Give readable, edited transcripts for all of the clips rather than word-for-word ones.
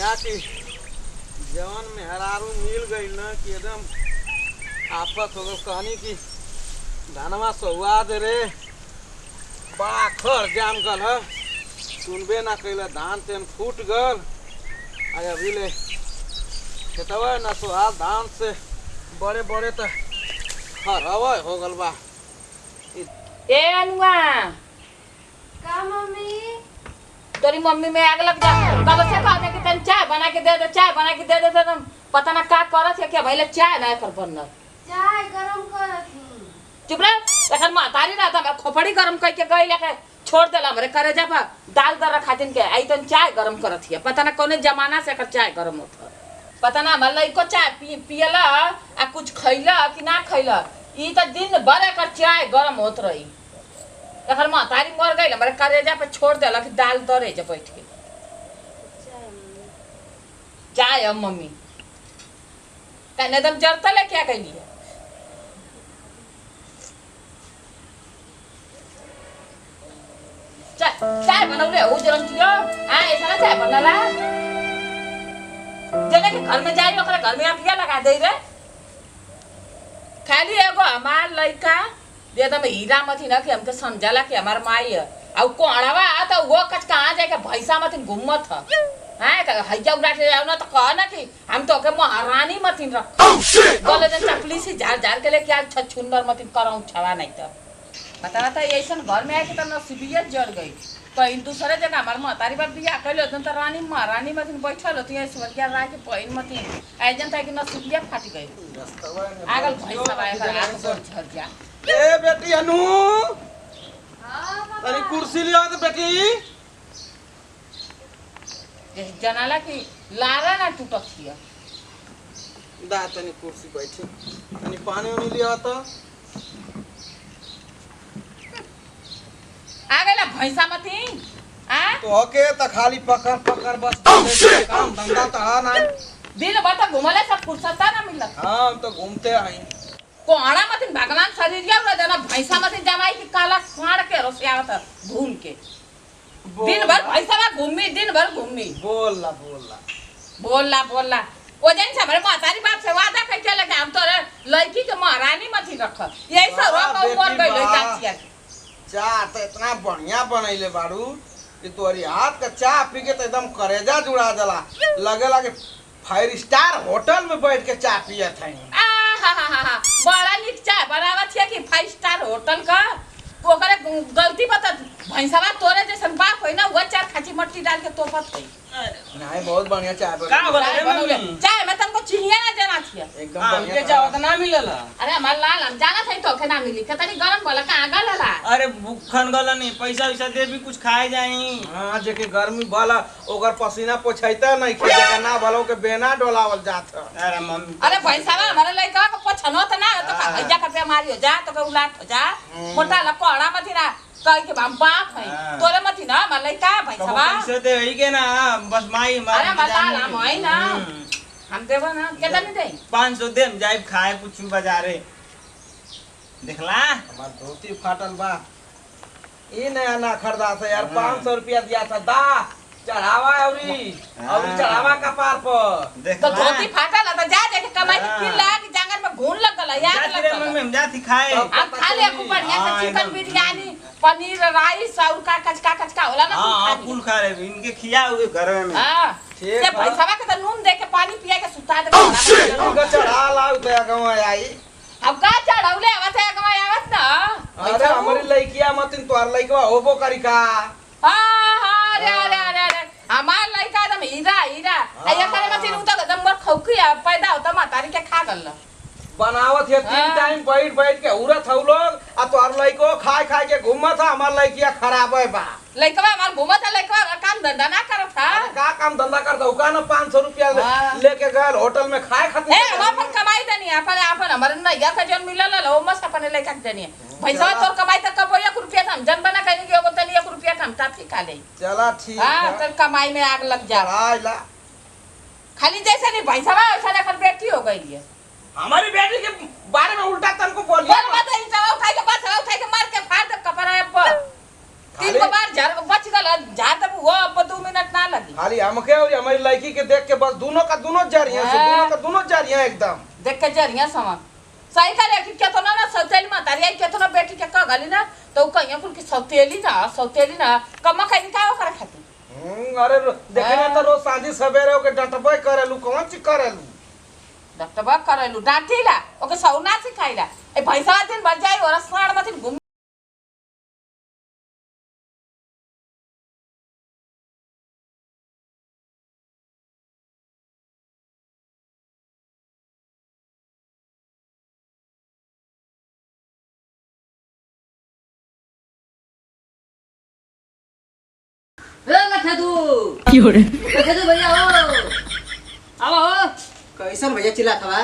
बुझा कि जवन मेहरारू मिल गई ना कि एकदम आफत हो गई। कहनी कि धनवा सहुआ दे रे, बड़ा खर जाम गल है, सुनबे ना कैल, धान तेन फूट गल। अभी ले खेतवा ना सोहाल धान से बड़े बड़े तो खरवा हो गल बा। ए अनुआ, का मम्मी? तेरी मम्मी में आग लग जा। कब से कहते कि तन चाय बना के दे दे, चाय बना के दे दे, तुम पता ना का करत है, क्या भइले चाय ना कर बनल। चाय गरम करत हूँ। चुप रह, एखन मातारी ना था, खोपड़ी गरम कइ के गई लेके छोड़ देला हमरे करे जा बा दाल दर खातिन के आई तन चाय गरम करत है। पता ना कौने जमाना से एकर चाय गरम होत। पता ना हमर लइको चाय पियला आ कुछ खइला कि ना खइला, ई त दिन भर एकर चाय गरम होत रही। एकर मातारी मर गई हमरे करेजा पे छोड़ देला कि दाल दरे जे बैठ के चाय। अब मम्मी कने दम जरता ले क्या कहली है? चाय बनौले हो जरम चियो आ ऐसा ना चाय बनला जने के घर में जाई ओकरा घर में आपिया लगा दे रे। खाली एगो हमार लइका दे दम हीरा मथी ना कि हमके समझला कि हमार माई है और कोड़वा आ तो वो कच कहां जाए के भैंसा मथी घुमत ह हां त हैजा उड़ा के जाओ ना तो कह ना कि हम तो के महारानी मथी रख बोले दिन चपली से झाड़ झाड़ के लेके आज छछुंदर मथी कराऊं छवा नहीं तो पता ना था ऐसन घर में आके त नसीबियत जड़ गई। कहीं दूसरे जगह हमार महतारी बात बियाह कइल होतन त रानी महारानी मथी बैठल होती है स्वर्गीय राय के पहिन मथी ऐजन था कि नसीबियत फाटी गई। आगल भैंसा आएगा आग जोर झड़ जा। ए बेटी अनु, हाँ पापा। अरे कुर्सी लिया तो बेटी। जनाला की लारा ना टूटत हिया। दा तनी कुर्सी बैठी, तनी पानी उनी लिया तो। आ गइला भैंसा मथी आ तो हके त खाली पकड़ पकड़ बस काम धंधा तो है ना। दिन भर त घुमले सब फुर्सत ना मिलत। हाँ हम तो घूमते आई। कोहड़ा मथी भगवान शरीरिया उड़ा देना भैंसा मथी जमाई की काला फाड़ के रोसियावत धूल के दिन भर भैंसा घूमी दिन भर घूमी बोलला बोलला ओ जन से हमरे मातारी बाप से वादा कइ के लगे हम तोरे लड़की के महारानी मथी रख यही सब रोक उमर गई लइका छिया। चाय तो इतना बढ़िया बनैले बाड़ू कि तोरी हाथ का चाय पी के तो एकदम करेजा जुड़ा देला, लगे लगे 5 स्टार होटल में बैठ के चाय पियत है। हा बड़ा निक चाय बनावत है कि 5 स्टार होटल का ओकरे गलती बता भैंसवा तोरे जैसन बाप होई ना वो चार खाची मट्टी डाल के तोपत है। नहीं बहुत बढ़िया चाय का बनैले। चाय में तुमको चिनिया ना देना छिया एकदम के बढ़िया जावत ना मिलला। अरे हमार लाल हम जाना था तो के ना मिली कतनी गरम बोला का आगल हला। अरे भूखन गला नहीं पैसा वैसा दे भी कुछ खाए जाई। हां जेके गर्मी भला ओकर पसीना पोछैता नहीं खे जेका ना भलो के बेना डोलावल जात। अरे मम्मी अरे भैंसवा हमारे लइका को पोछनो त ना तो भैया का बीमारी हो जा तो के उलाट हो जा मोटा लकोड़ा मथी ना कह के हम बाप है तोरे मथी ना हमार लइका भैंसवा पैसे दे ही के ना बस माई मार अरे हमार लाल हम है ना हम देबो ना केतना नहीं दे 500 दे हम जाई खाए कुछ बाजारे देखला हमार धोती फाटल बा ई नया ना खरीदा से यार 500 रुपया दिया था दा चढ़ावा औरी चढ़ावा कपार पर तो देखला धोती फाटल त जा के कमाई के फिर ला कि जांगर में घून लगल याद जाती रे मम्मी लगल हम जाती खाए। अब खा ले खूब बढ़िया से चिकन बिरयानी पनीर राइस और का कचका होला ना हां फूल खा ले इनके खिया हुए घर में। हां ठीक ये है। भैंसवा के त नून दे के पानी पिया के सुता दे इनका चढ़ा लाउ ते गवा आई। अब का चढ़ौले आवत है गवा आवत ना अरे हमारी लइकिया मतिन तोर लइकवा होबो करी का। हां अरे हमार लइका एकदम हीरा आया करे मत नु त एकदम मर खौकी पैदा होता मातारी के खा गल बनावत है 3 टाइम बैठ के उरत हउ लोग आ तोर लइको खाए के घूमत था। हमार लइकिया खराब है बा लइकवा हमार घुमत है लइकवा काम धंधा ना करत था का काम धंधा करता हु का ना 500 रुपया लेके गए होटल में खाए खातिर। ए हम अपन कमाई देनी अपन हमर नैया का जन मिलल ल ओ मस अपन लइका के देनी भैंसवा तोर कमाई त कब 1 रुपया हम जन बना कहनी कि एगो तनी 1 रुपया हम ताफी खा ले। चला ठीक हां है तो कमाई में आग लग जा आइला खाली जैसे नहीं भैंसवा वैसा लेकर बेटी हो गई है। हमारी बेटी के बारे में उल्टा तनको बोलिए बोल मत ई चला उठा के मार के फाड़ दे कपड़ा पर 3 बार झर बच गल जा तब वो अब 2 मिनट ना लगी। खाली हमके और हमारी लड़की के देख के बस दोनों का दोनों जा रही हैं, दोनों का दोनों जा रही हैं एकदम। देख के जरिया समझ सही करे कि केतना ना सौतेली मातारी आई केतना बेटी के का गली ना तो कहिया कुल की सौतेली ना कमा खाई का ओकरा खाती। अरे देखे ना तो रोज सांझी सवेरे ओके डटबे करेलू कौन ची करेलू डटबा करेलू डांटीला ओके सौना सिखाइला ए भैंसा दिन बन जाई और साड़ मथिन घूम लखेदू लखेदू भैया हो अब हो कैसन भैया चिल्लात हवा?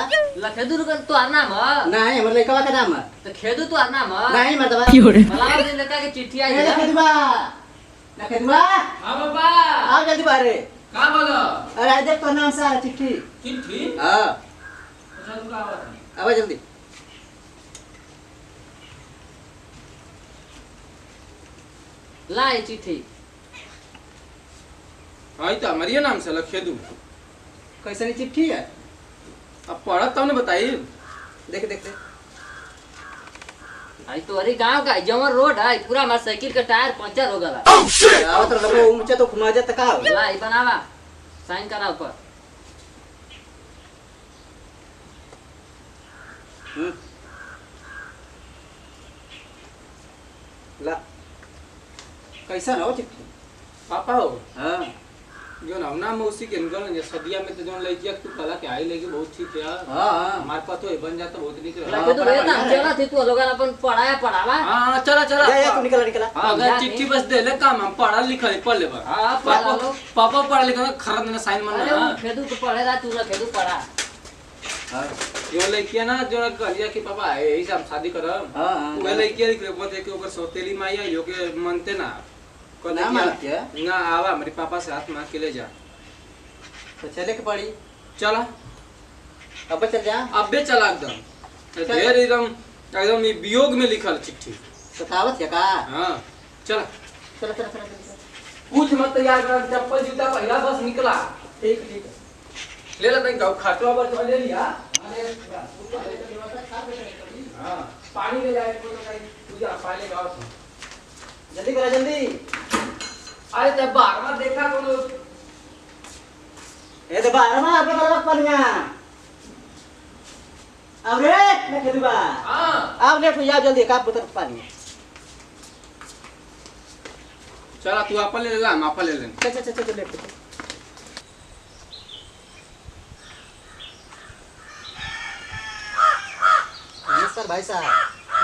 लखेदू रुकन तोहार नाम ह नहीं हमर लइकवा का नाम है। तो खेदू तोहार नाम ह नहीं मर्दवा। भला दिन लड़का के चिट्ठी आई ए है। लखेदुआ लखेदुआ हां बाबा आओ जल्दी बाहर। का बोलो अरे देख तो नाम से आ रहा चिट्ठी। चिट्ठी हां अच्छा तू का आवाज आवा जल्दी। ला ये चिट्ठी आई तो हमारे नाम से लखेदू। कैसन चिट्ठी है? अब पढ़ा तब ने बताई। देख देख देख। आई तो अरे गांव का जमर रोड है पूरा हमार साइकिल का टायर पंचर हो गला। आओ तो लोग ऊंचा तो घुमा जाता का? ला ये बनावा साइन करा ऊपर। ला कैसन हो चिट्ठी? पापा हो हां जो ना मौसी के निकल सदिया में तो जो लड़किया तू कला के आई लेगी बहुत ठीक है। हां हां हमारे पास तो ये बन जाता बहुत निक रहा। लखेदू भैया ना चला थी तू लोगन अपन पढ़ाया पढ़ावा। हां चला चला जा जा तू निकला निकला। अगर चिट्ठी बस दे ले काम हम पढ़ा लिखा पढ़ ले। हां पढ़ा लो। पापा पढ़ा लिखा खरद ने साइन अरे मारना। वो खेदू तो पढ़े रहा तू लखेदू पढ़ा। हां जो लड़किया ना जो कहलिया कि पापा यही सब शादी करब। हां हां वो लड़किया लिख ले बोलते कि ओकर सौतेली माई आई लोगे मानते ना। ना मानते ना आवा हमारे पापा से हाथ मार के ले जा। तो चले के पड़ी। चला अब चल जा। अबे चला एकदम ढेर एकदम ये वियोग में लिखल चिट्ठी। सतावत है का? हाँ चला चल चल चल चल। कुछ मत तैयार कर चप्पल जूता पहला बस निकला। ठीक ठीक ले ला तंग खाटवा पर तो ले लिया। हाँ पानी ले जाए तो कहीं पूजा पाले गाँव से। जल्दी करा जल्दी। अरे तब बाहर में देखा कोनो ए तो बाहर में आपके बलक पनिया। अब रे लखेदुआ। हाँ अब लेट हो जा जल्दी का बोतल पानी। चला तू आपन ले ला हम आपन ले लें। चल चल चल लेट। नमस्कार भाई साहब।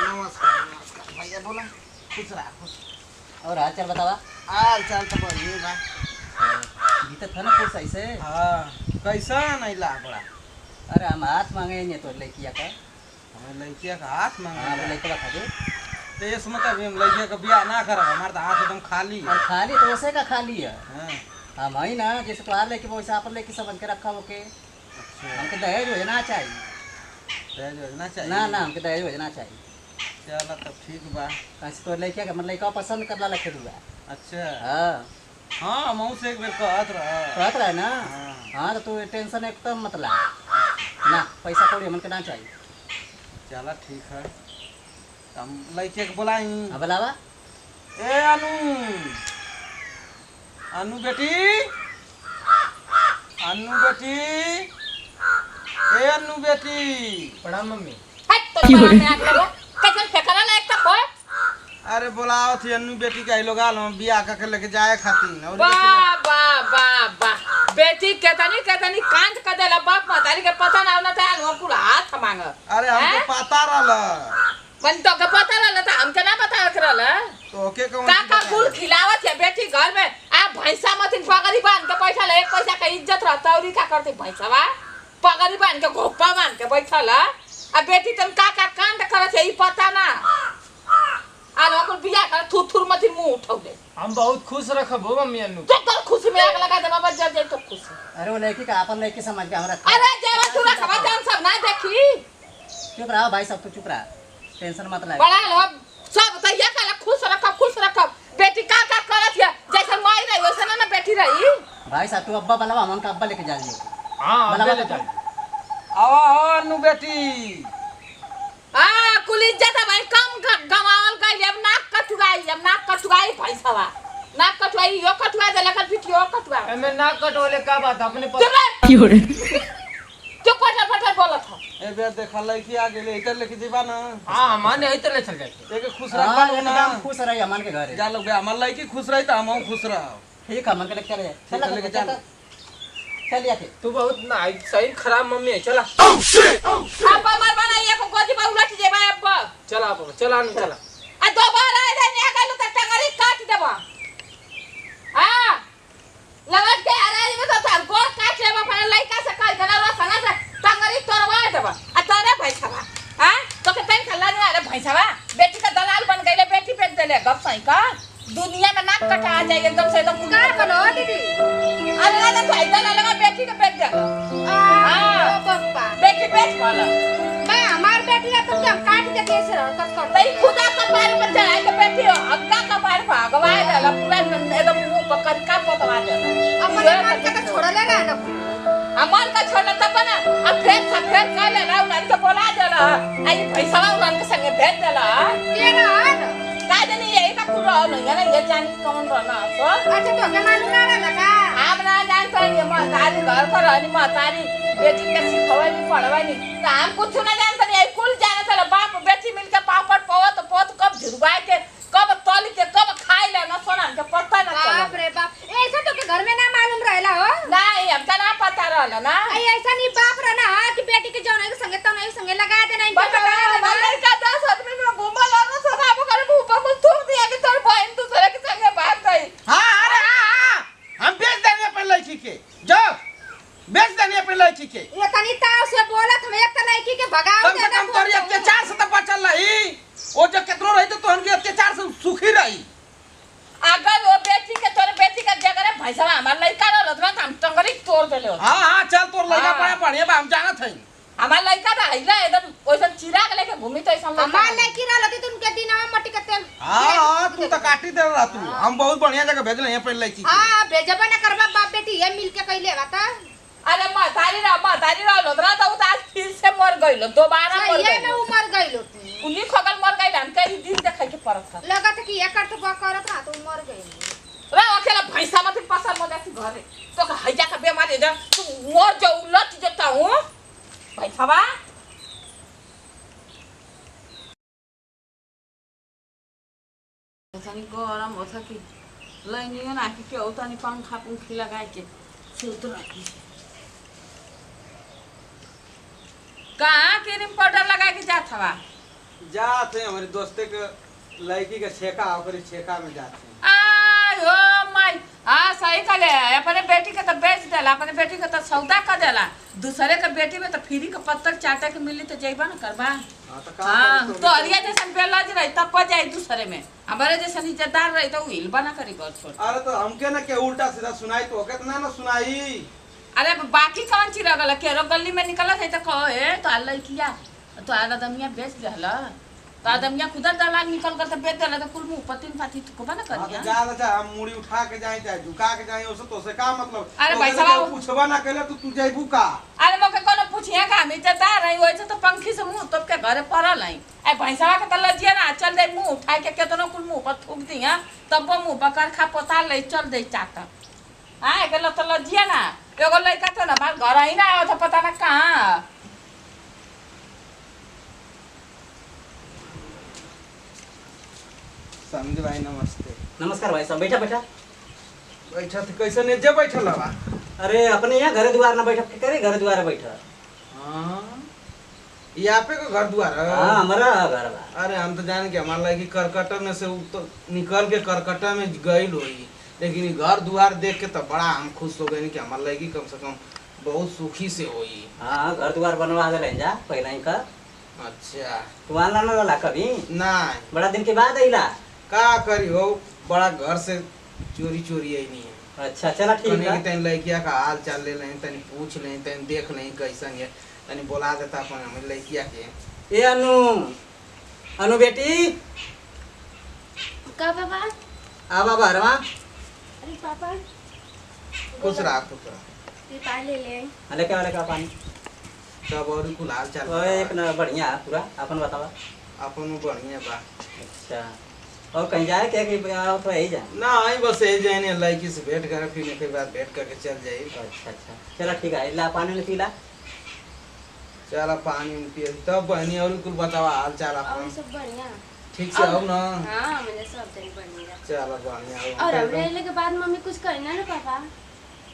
नमस्कार भैया बोला खुश रहा खुश। और हाल चाल बतावा। हाल चाल तो बढ़िया बा। गीता था ना कुछ ऐसे। हाँ कैसा नहीं ला बड़ा। अरे हम हाथ मांगे नहीं तो लड़किया का। हमें लड़किया का हाथ हाँ मांगा। लड़का खा दे। तो इस मतलब हम लड़किया का ब्याह ना करब हमारा तो हाथ एकदम खाली है। और खाली तो वैसे का खाली है। हाँ हम आई ना जैसे तो लेके वैसे आप लेके समझ के रखा हो के। अच्छा हमको दहेज भेजना चाहिए। दहेज भेजना चाहिए। ना ना हमको दहेज भेजना चाहिए। चलो तब ठीक बा। कैसे तो लड़किया का मतलब लड़का पसंद करला लखेदुआ। अच्छा हाँ हाँ मऊ से एक बेर कहत रहा। कहत रहा है ना। हाँ। हाँ तो तू टेंशन एकदम मत ला ना। पैसा कौड़ी हमन के ना चाहिए। चला ठीक है हम लड़के के बुलाई। हाँ बोलावा। ए अनु अनु बेटी अनु बेटी ए अनु बेटी। प्रणाम मम्मी। हट तो बाहर में आग लगो कैसे फेकला ला एक तक हो। अरे बुलाओ थी अनु बेटी का ही लोग आल हम बियाह करके लेके जाए खातिर और वाह वाह वाह वाह बेटी केतनी कांच कर देला बाप मतारी के पता ना होना था हम कुल हाथ मांग। अरे हमको पता रहल बन तो के पता रहल त हमके ना पता रहल। तो ओके कौन काका कुल खिलावत है बेटी घर में आ भैंसा मतिन पगड़ी बांध के बैठा ले। एक पैसा का इज्जत रहता और का करते भैंसावा पगड़ी बांध के घोप्पा बांध के बैठल आ बेटी तुम काका कांड करत है ई पता ना। आ लोग बियाह कर थुथुर मतिन मुंह उठौले। हम बहुत खुश रखबो मम्मी अनु। तो कर खुशी में आग लगा दे बाबा जब जाए तो खुशी। अरे वो लड़की का अपन लड़की समझ के हमरा। अरे जेवा तू रखवा जान सब ना देखी। चुप रहो भाई साहब तू चुप रहा। टेंशन मत ले। बड़ा लोग सब तो ये कला खुश रखब बेटी का करत है जैसे माई रही वैसे ना बेटी रही भाई साहब तू अब्बा बनवा हमन का अब्बा लेके जा लिए हां बनवा ले तो चल आवा हो अनु बेटी आ कुल इज्जत है भाई कम गवावल गई अब नाक कटुआई पैसावा नाक कटुआई यो कटुआ दे लेकर पिटियो कटुआ एमे ना कटोले का बात अपने चुप फटा बोलत हो ए बे देखा लड़की आ गेले इधर लेके जीवा ना। हां माने इधर ले चल जाए एक खुश हां रख ना एकदम खुश रही हमन के घरे जा लोग बे हमर लड़की खुश रही त हमहू खुश रहो। ठीक है हमन के लेके चले लेके जा। चलिए के तू बहुत ना सही खराब मम्मी है चला अब मर बनाइए को गोदी पर उलट जेबा अब चला बाबा चला नहीं चला आ दोबारा आ जाए ने गलू त टंगरी काट देबा हां लगत के अरे में तो तार गोर काट लेबा पर लइका से कह देला रो सना से टंगरी तोड़वा देबा आ तारे भैंसवा हां तो के तन खल्ला नहीं अरे भैंसवा बेटी का दलाल बन गईले बेटी बेच देले गप सही का दुनिया में नाक कटा आ जाए एकदम से एकदम का बोलो दीदी अरे ना तो इधर ना लगा बेटी के बेच दे ओ पप्पा बेटी बेच वाला मैं हमार बेटी है तो क्या काट के कैसे हरकत कर तई खुदा कपार पर चढ़ाई के बेटी हो अग्गा कपार पर भगवाए देला पूरा एकदम मुंह पकड़ का पोतवा दे अपने मन के तो छोड़ ले ना अमन का छोड़ा तब ना अब फेर का ले ना उन के बोला देला आई पैसा उन के संगे भेज देला के ना का देनी यही का पूरा हो नहीं ना ये जानी कौन रहना सो अच्छा तो के मालूम ना लगा हम ना जानते ये मतारी घर पर रहनी मतारी बेटी के सिखवाई पढ़वाई तो हम कुछ ना जानते नहीं कुल जाने चला बाप बेटी मिलके पापड़ पोत पोत कब झुरवाए के कब तल के कब खाई ले ना सोना के पता ना चला बाप रे बाप ऐसा तो के घर में ना मालूम रहला हो नहीं हमका ना पता रहला ना ऐसा नहीं बाप रहना कि बेटी के जौन के संगे तो नहीं संगे लगा दे नहीं बता मगर का 10 आदमी में घूमल और सब आप कर मुंह पर कुछ थूक दिया कि तोर बहन दूसरे के संगे बात गई हां अरे हां हम बेच देंगे अपन लड़की के जाओ बेच देंगे अपन लड़की के। ये तनी ताव से बोलत हम एक लड़की के भगाओ कम से कम तोरी अत्याचार से तो बचल रही ओ जो कितनो रही तो तोहन के अत्याचार से सुखी रही। अगर वो बेटी के तोरे बेटी का जगह भैंसवा हमार लइका रहल त हम टंगरी तोड़ देले हां हां चल तोर लड़का हाँ। बढ़िया बा हम जानत हई हमार लइका त हइला एकदम ओइसन चिराग लेके घूमी तो ऐसा हमार लड़की रहल होती तो उनके दिन में मट्टी के तेल हां हां तू तो काटी दे रहा तू हम बहुत बढ़िया जगह भेजले हैं अपन लड़की के। हां भेजबा ना करबा बाप बेटी ये मिल के कइले बता अरे मतारी रहल होत ना तो आज फिर से मर गइल दोबारा मर ये में गइल उमर गइल उन्हीं खगल मर गइल हम कई दिन देखे के पड़त था लगत कि एकर तो बकरत ना तो मर गइल रे अकेला भैंसा मत पसल मत जाती घरे तो का हैजा का बीमारी जा तू मर जा उलट जता हूं भैंसावा तनी गरम होता कि लैनियो ना कि केहू तनी पंखा पंखी लगाए के सुत रही कहाँ क्रीम पाउडर लगा के जात हवा जाते हैं हमारे दोस्ते के लड़की के छेका ओकरी छेका में जाते हैं। आय हो माय हां सही कहले अपने बेटी के तो बेच देला अपने बेटी के तो सौदा कर देला दूसरे के बेटी में तो फ्री के पत्तर चाटे के मिली तो जइबा ना करबा हां तो का हां तो अरिया जैसन बेलज रही तब को जाई दूसरे में हमारे जैसन इज्जतदार रही तो हिल बना करी कर छोड़ अरे तो हमके ना के उल्टा सीधा सुनाई तो कितना ना सुनाई। अरे बाकी कौन चीज रगल केरो गली में निकलत है तो कहे तो लड़किया तो आदमिया बेच देला तो आदमिया खुदा दलाल निकल कर तो बेच देला तो कुल मुंह पतिन पाती तो बना हां करिया तो जा जा हम मुड़ी उठा के जाए चाहे झुका के जाए उससे तो से का मतलब। अरे तो भाई अगर साहब- पूछबा ना केले तो तू जाइबू का। अरे मोके कोनो पूछिया का हम इज्जतदार रही वैसे तो पंखी से मुंह तोप के घरे पड़ल है ए भैंसवा के तल्ला जिया ना चल दे मुंह उठा के केतनो कुल मुंह पर थूक दिया तब वो मुंह पर करखा पोता ले चल दे चाटा हां गेलो तो लजिया ना एगो लइका तो ना मार घर ही ना आयो तो पता ना कहां समझ भाई नमस्ते। नमस्कार भाई साहब बैठा बैठा बैठा थे कैसे ने जे बैठल बा। अरे अपने यहाँ घरे द्वार ना बैठा करे घरे द्वार बैठा हां यहाँ पे को घर द्वार है। हाँ हमारा घर बा अरे हम तो जान के हमारा लगी करकटा में से तो निकल के करकटा में गइल होई लेकिन ये घर द्वार देख के तो बड़ा हम खुश हो गए कि हमारा लगी कम से कम बहुत सुखी से होई। हाँ घर द्वार बनवा दे जा पहला ही का अच्छा तू आना ना ला कभी ना बड़ा दिन के बाद अइला का करी हो बड़ा घर से चोरी चोरी आई नहीं है। अच्छा चला ठीक कने है की तनी लड़किया का हाल चाल ले लें तनी पूछ लें तनी देख लें कैसन है तनी बोला देता अपन हमें लड़किया के। ए अनु अनु बेटी का बाबा आ बाबा हरवा अरे पापा खुश रहा ती पानी ले ले आई। लेके पानी सब और कुल हाल चाल तो एक न बढ़िया पूरा अपन बतावा। अपन बढ़िया बा। अच्छा और कहीं जाए क्या कि तो यही जाए? ना आई बस ए जाने लड़की से भेंट करे फिर एक बार भेंट करके चल जाए। अच्छा अच्छा चलो ठीक है ला पानी ले पीला। चला पानी पिए तब बहनी और कुल बतावा हाल चाल और अपन सब बढ़िया। ठीक से आओ ना। हाँ मुझे सब दिन बढ़िया। चला बढ़िया और अब रहने के बाद मम्मी कुछ करना ना पापा?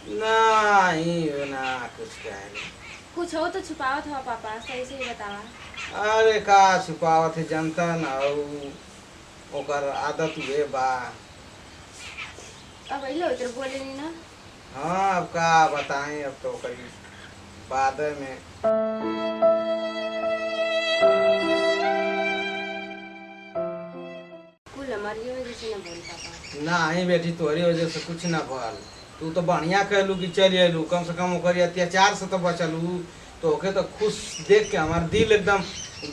नहीं ना कुछ कहे कुछ हो तो छुपावत हो पापा, सही से ही बतावा। अरे का छुपावत है जनता ना ओकर आदत हुए बा। अब अइलो इधर बोले नहीं ना। हाँ अब का बताएं अब तो कहीं बाद में। कुल हमारी वजह से ना बोल पापा। नहीं बेटी तोहरी वजह से कुछ ना भल। तू तो बढ़िया कहलू कि चल अयलू कम से कम ओकर अत्याचार से तो बचलू। तो ओके तो खुश देख के हमार दिल एकदम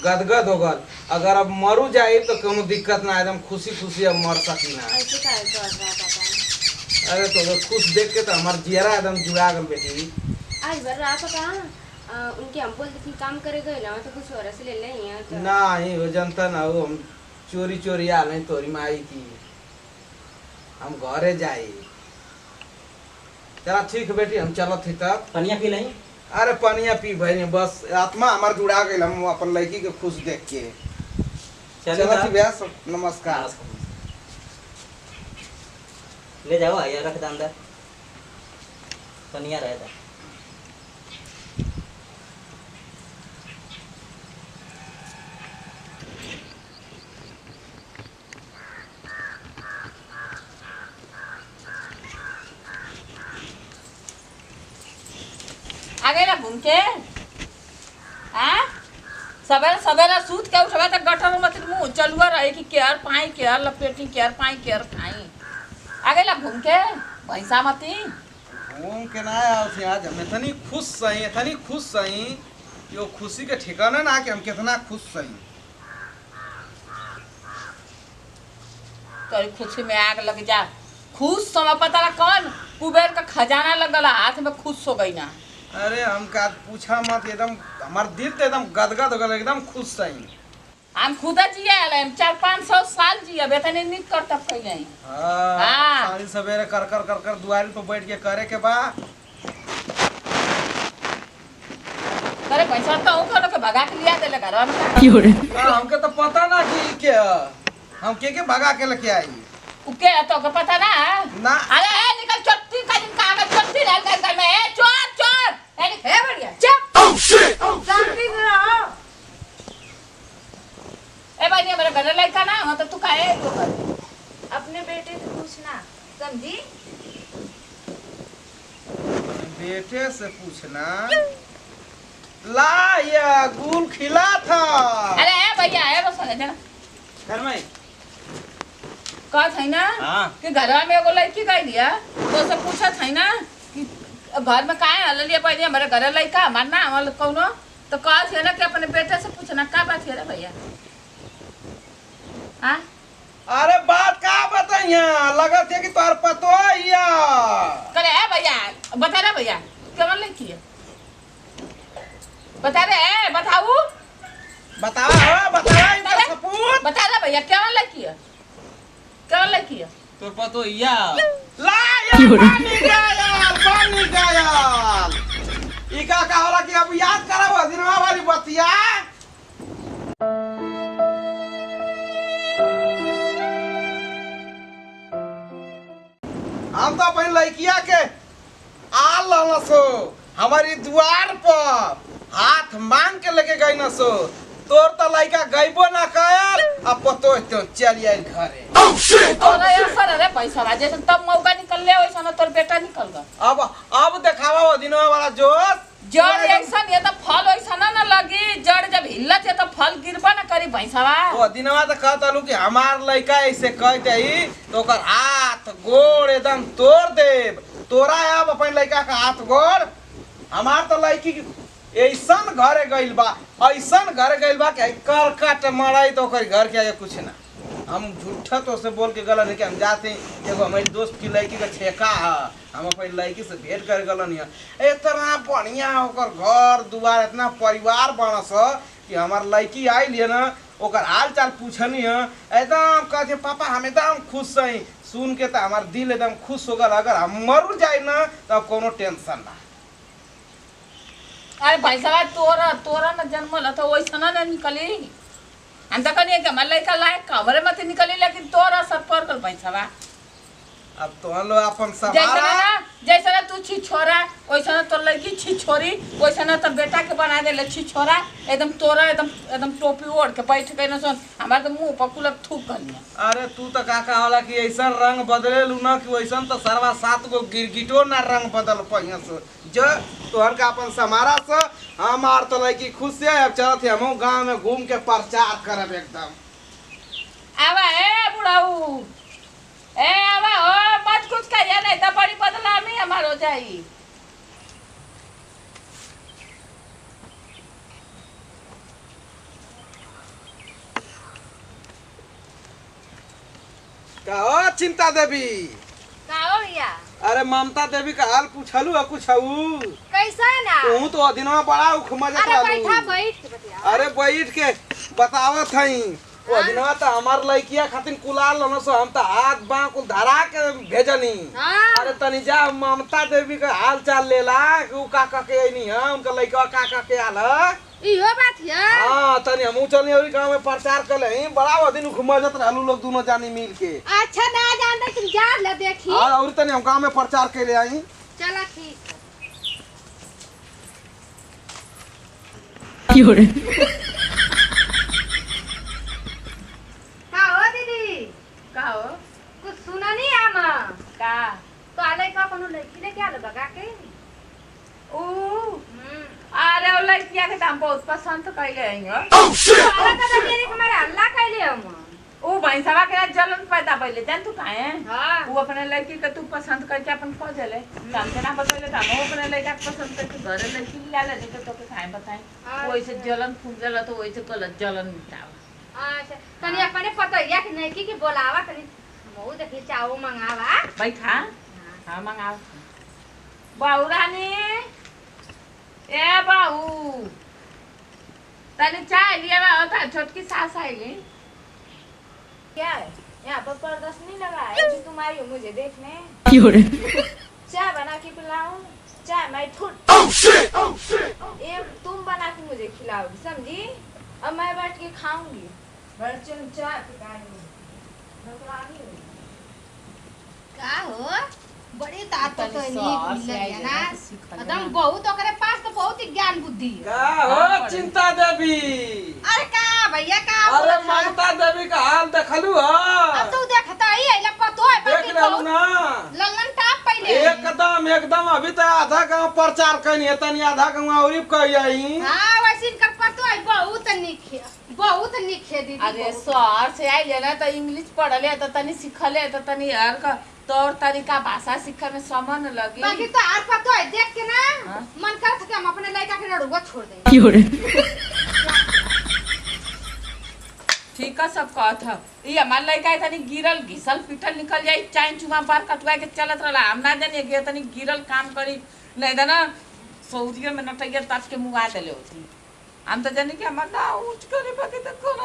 गदगद हो गल। अगर अब मरू जाए तो कोनो दिक्कत ना, एकदम खुशी खुशी अब मर सकी ना। ऐसे काहे कर रहा पापा? अरे तो खुश देख के तो हमार जियरा एकदम जुड़ा गल बेटी। आज भर रहा पापा उनके हम बोलते थे काम करे गए ना तो कुछ और से ले ले यहाँ तो। नहीं हो जनता ना हो हम चोरी चोरी आ नहीं तोरी माई की हम घरे जाए। चला ठीक है बेटी हम चलत थी तब। पनिया पी नहीं? अरे पनिया पी भाई बस आत्मा हमार जुड़ा गई हम अपन लड़की के खुश देख के। चलो व्यास नमस्कार। ले जाओ आइए रख दे अंदर पनिया रहता। आ गए ना घूम के? हाँ सवेरे सवेरे सूत के उठबे तो गटर में मुँह चलुआ रहे कि केयर पाई केयर लपेटी केयर पाई केयर खाई। आ गए ना घूम के भैंसा मती? घूम के ना आओ आज हम इतनी खुश सही कि वो खुशी के ठिकाना ना कि हम कितना खुश सही। तोरी खुशी में आग लग जा। खुश समय पता ना कौन कुबेर का खजाना लगल हाथ में खुश हो गई ना। अरे हम का पूछा मत एकदम हमार दिल तो एकदम गदगद हो गल एकदम खुश सही। हम खुदा जिया हम 400-500 साल जिया बेतने निक कर तब कहीं नहीं। हाँ सारी सवेरे कर दुआरी पर बैठ के करे के बा। करे पैसा तो हूँ के भगा के लिया देले घर में। हमके तो पता ना कि के हम के भगा के लेके आई। उके तो के पता ना ना। अरे ए निकल चट्टी का दिन कागज चट्टी डाल कर घर में ए चोर चोर ए हे बढ़िया चुप ओह शिट शांति से रहो। ए भाई ये मेरा घर लड़का ना हो तो तू काहे रो कर अपने बेटे से पूछना समझी? बेटे से पूछना ला ये गुल खिला था। अरे ए भैया ए बस देना घर में का था ना हाँ। कि घर में एगो लड़की गई दिया तो से पूछा था ना कि घर में काहे हल लिया पहले हमारे घर लड़का हमार ना हमार कौनो तो कहा थे ना कि अपने बेटे से पूछना का बात है रे भैया? हाँ अरे बात का बताइए लगत है कि तोर पतो या करे है भैया बता रहे भैया केवल लड़की है बता रहे है बताऊ बतावा इनका सपूत बता रहे भैया केवल लड़की है केवल लड़की है तोर पतो या ला या पानी गया इका का होला कि अब याद करब दिनवा वाली बतिया। हम तो अपन लड़किया के आल लनसो हमारी द्वार पर हाथ मांग के लेके गई न सो तोर तो लड़का गईबो ना कर अब पतो तो चल आई घरे। तोरा ऐसा रे पैसा राजे तब मौका निकल ले वैसा ना तोर बेटा निकल गया। अब देखावा वो दिनवा वाला जोश जड़ ऐसा ये तो फल वैसा ना लगी जड़ जब हिलत है तो फल गिरबा ना करी भैंसवा। वो दिनवा तो कहता लू कि हमार लड़का ऐसे कह दही तो ओकर हाथ गोड़ एकदम तोड़ देब। तोरा अब अपन लड़का का हाथ गोड़ हमार तो लड़की ऐसन घरे गइल बा कि करकट मराई तो ओकर घर के आगे कुछ ना। हम झूठा तो से बोल के गलत है कि हम जाते एगो हमारी दोस्त की लड़की का छेका है हम अपन लड़की से भेंट कर गलन है इतना बढ़िया ओकर घर दुआर इतना परिवार बनस कि हमार लड़की आइल है ना ओकर हाल चाल पूछनी है एकदम कहते पापा हम एकदम खुश हई सुन के तो हमार दिल एकदम खुश हो गल अगर हम मर जाए ना तो कोनो टेंशन ना। अरे भैंसवा तोरा न जन्मल तो वैसा न निकली हम तो कनी के हमार लड़का लायक कमरे में तो निकली लेकिन तोरा सब पर कल भैंसवा अब तो हम लोग अपन समारा जैसा ना तू छी छोरा वैसा ना तोर लड़की छी छोरी वैसा ना तो बेटा के बना दे छी छोरा एकदम तोरा एकदम टोपी ओढ़ के बैठ के न सुन हमारे तो मुंह पर कुल थूक गनी। अरे तू तो का होला कि ऐसा रंग बदले लू ना कि वैसा तो सरवा 7 गो गिरगिटो ना रंग बदल पहिया से जो तोहर का अपन समारा से हमार तो लड़की खुश है अब चलत हम गांव में घूम के प्रचार करब एकदम। आवा ए बुढ़ाऊ ए आवा हो मत कुछ कहिए नहीं तो बड़ी बदनामी हमार हो जाई। का हो चिंता देवी का हो भैया अरे ममता देवी का हाल पूछलू है कुछ कैसा ना तू तो दिनवा बड़ा उखमजत रहलू। बैठ के बतिया अरे बैठ के बतावत हई ओ दिनवा तो हमार लड़किया खातिर कुलाल न सो हम तो हाथ बांह कुल धरा के भेजनी। हां अरे तनी जा ममता देवी का हाल चाल लेला कि उ का के आईनी है उनका लड़का का के आल इहो बात है। हां तनी हमहू चलनी और गांव में प्रचार कर ले बड़ा दिन घुमजत रहलू लोग दोनों जानी मिल के। अच्छा ना जानते तुम जा ले देखी हां और तनी हम गांव में प्रचार के ले आई। चला ठीक का हो दीदी का हो कुछ सुना नहीं हम का तो आले का कोनो लड़की ले क्या लगा के ओ अरे वो लड़किया के हम बहुत पसंद कैले हई हो वाला का देने के मारे हल्ला कैले हम ओ भैंसवा के जलन पैदा पहले जान तू काहे हां वो अपने लड़की के तू पसंद करके अपन खो देले हमसे ना बतैले त हम अपने लड़का के पसंद करके घरे लड़की लिया ले तो तोके काहे बताई वैसे जलन फूल जाला तो वैसे गलत जलन मिटावा। अच्छा तनी अपने पता है कि नहीं कि बोलावा तनी बहुत देखी चावो मंगावा बैठा हां मंगाओ बाऊ रानी ए बाऊ तनी चाय लिया होता छोटकी सास आईली क्या है यहाँ पर प्रदर्शनी लगा है जो तुम आई हो मुझे देखने चाय बना के पिलाऊं चाय मैं फुट ये तुम बना के मुझे खिलाओगी समझी अब मैं बैठ के खाऊंगी बड़ चल चाय पिलाऊंगी नौकरानी हो का हो बड़ी ताकत तो नहीं मिल ना एकदम बहुत ओकरे पास तो बहुत ही ज्ञान बुद्धि है। का हो चिंता देवी अरे का भैया का अरे ममता देवी का हाल देखलू अब तू देखता ही है पतो है देख लेलू ना लल्लन टाप पहले एकदम अभी तो आधा गांव प्रचार कनी है तनी आधा गांव और कही आई। हां वैसे इनकर पतो है बहुत निखे दीदी अरे शहर से आइले ना तो इंग्लिश पढ़ले तो तनी सिखले तो तनी यार का तौर तरीका भाषा सीखे में समय न लगी बाकी तो आर पतो है देख के ना हाँ? मन करता कि हम अपने लड़का के लड़ुआ छोड़ दें ठीक है सब कहत है ये हमार लड़का तनी गिरल घिसल पिटल निकल जाई चाइन चुमा बार कटवा के चलत रहला हम ना जानिए कि तनी गिरल काम करी नहीं देना सऊदीया में नटैया ताप के मुआ देले होती हम तो जानी कि हमार ना उठ करे बाकी तो कोनो